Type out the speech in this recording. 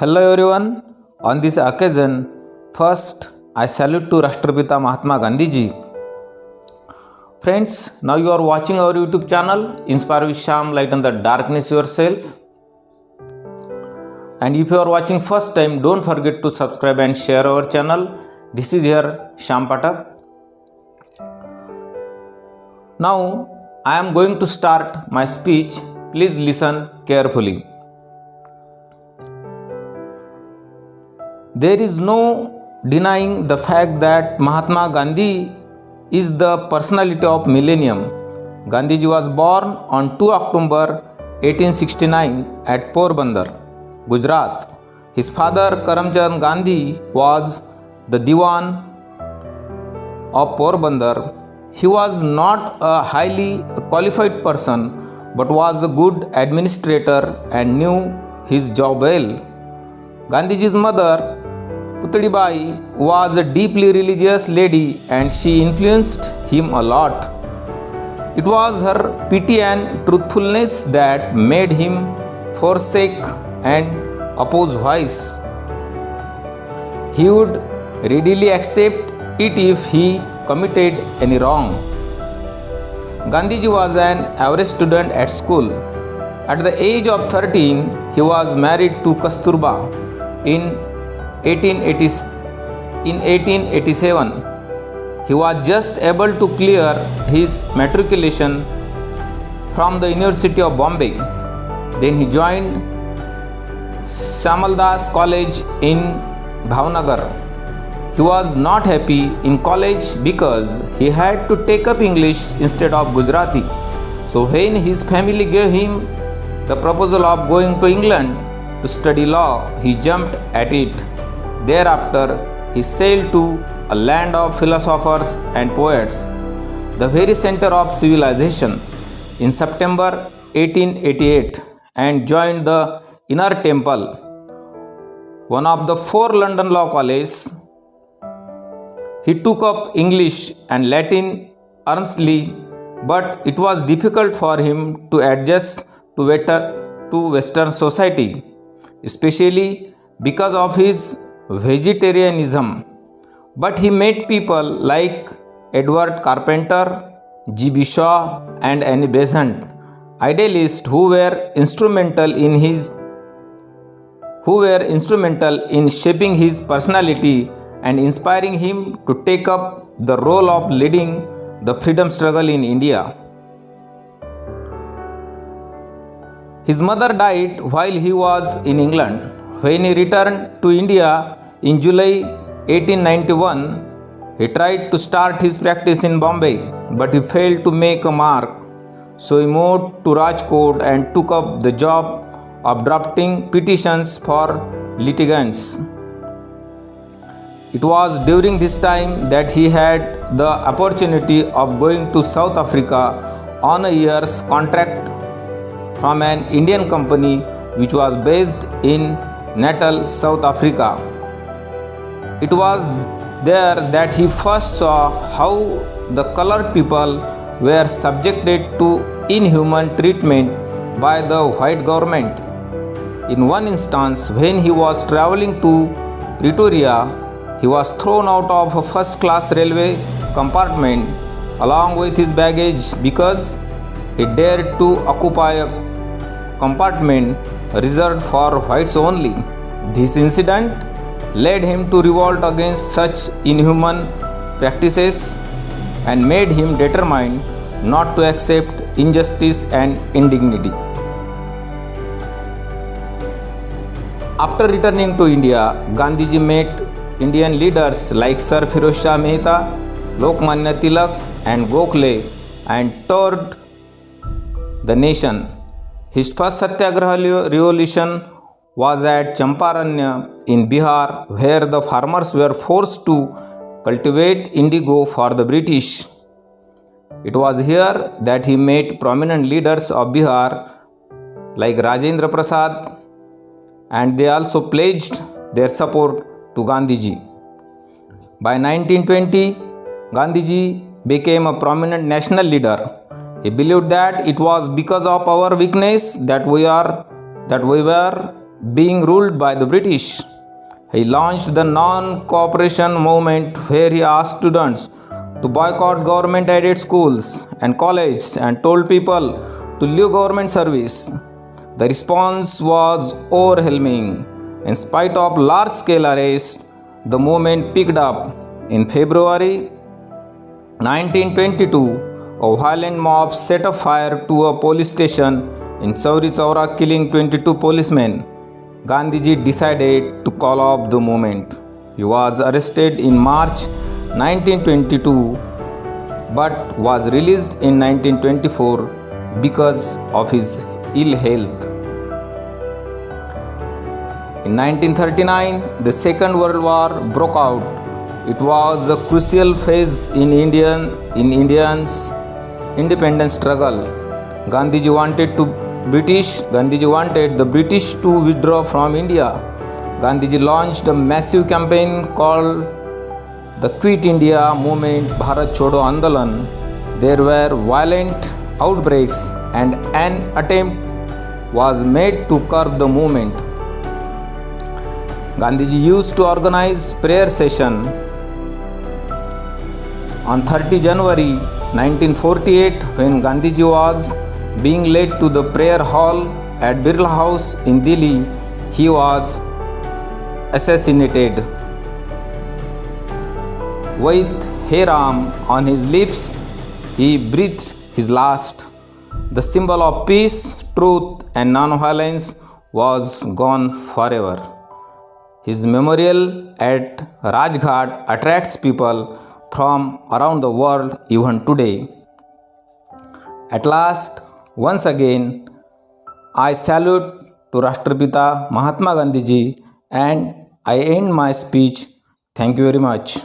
Hello everyone. On this occasion, first I salute to Rashtrapita Mahatma Gandhi ji. Friends, now you are watching our YouTube channel Inspire with Sham, Lighten the Darkness Yourself. And if you are watching first time, don't forget to subscribe and share our channel. This is your Sham Patak. Now I am going to start my speech. Please listen carefully. There is no denying the fact that Mahatma Gandhi is the personality of millennium. Gandhiji was born on 2 October 1869 at Porbandar, Gujarat. His father Karamchand Gandhi was the Diwan of Porbandar. He was not a highly qualified person but was a good administrator and knew his job well. Gandhiji's mother Putlibai was a deeply religious lady and she influenced him a lot. It was her pity and truthfulness that made him forsake and oppose vice. He would readily accept it if he committed any wrong. Gandhiji was an average student at school. At the age of 13, he was married to Kasturba. In 1887, he was just able to clear his matriculation from the University of Bombay. Then he joined Samaldas College in Bhavnagar. He was not happy in college because he had to take up English instead of Gujarati. So when his family gave him the proposal of going to England to study law, he jumped at it. Thereafter, he sailed to a land of philosophers and poets, the very center of civilization, in September 1888 and joined the Inner Temple, one of the 4 London law colleges. He took up English and Latin earnestly, but it was difficult for him to adjust to Western society, especially because of his vegetarianism. But he met people like Edward Carpenter, G.B. Shaw and Annie Besant, idealists who were instrumental in shaping his personality and inspiring him to take up the role of leading the freedom struggle in India. His mother died while he was in England. When he returned to India in July 1891, he tried to start his practice in Bombay, but he failed to make a mark. So he moved to Rajkot and took up the job of drafting petitions for litigants. It was during this time that he had the opportunity of going to South Africa on a year's contract from an Indian company which was based in Natal, South Africa. It was there that he first saw how the colored people were subjected to inhuman treatment by the white government. In one instance, when he was traveling to Pretoria, he was thrown out of a first-class railway compartment along with his baggage because he dared to occupy a compartment reserved for whites only. This incident led him to revolt against such inhuman practices and made him determined not to accept injustice and indignity. After returning to India, Gandhiji met Indian leaders like Sir Firoz Shah Mehta, Lokmanya Tilak and Gokhale and toured the nation. His first Satyagraha revolution was at Champaranya in Bihar, where the farmers were forced to cultivate indigo for the British. It was here that he met prominent leaders of Bihar like Rajendra Prasad, and they also pledged their support to Gandhiji. By 1920, Gandhiji became a prominent national leader. He believed that it was because of our weakness that we were being ruled by the British. He launched the non-cooperation movement where he asked students to boycott government-aided schools and colleges and told people to leave government service. The response was overwhelming. In spite of large-scale arrests, the movement picked up. In February 1922, a violent mob set a fire to a police station in Chauri Chaura, killing 22 policemen. Gandhiji decided to call off the movement. He was arrested in March 1922 but was released in 1924 because of his ill health. In 1939, the Second World War broke out. It was a crucial phase in Indians' independence struggle. Gandhiji wanted the British to withdraw from India. Gandhiji launched a massive campaign called the Quit India Movement, Bharat Chodo Andolan. There were violent outbreaks and an attempt was made to curb the movement. Gandhiji used to organize prayer session. On 30 January 1948, when Gandhiji was being led to the prayer hall at Birla House in Delhi, he was assassinated. With Hey Ram on his lips, he breathed his last. The symbol of peace, truth, and non-violence was gone forever. His memorial at Rajghat attracts people from around the world even today. At last, once again, I salute to Rashtrapita Mahatma Gandhi ji and I end my speech. Thank you very much.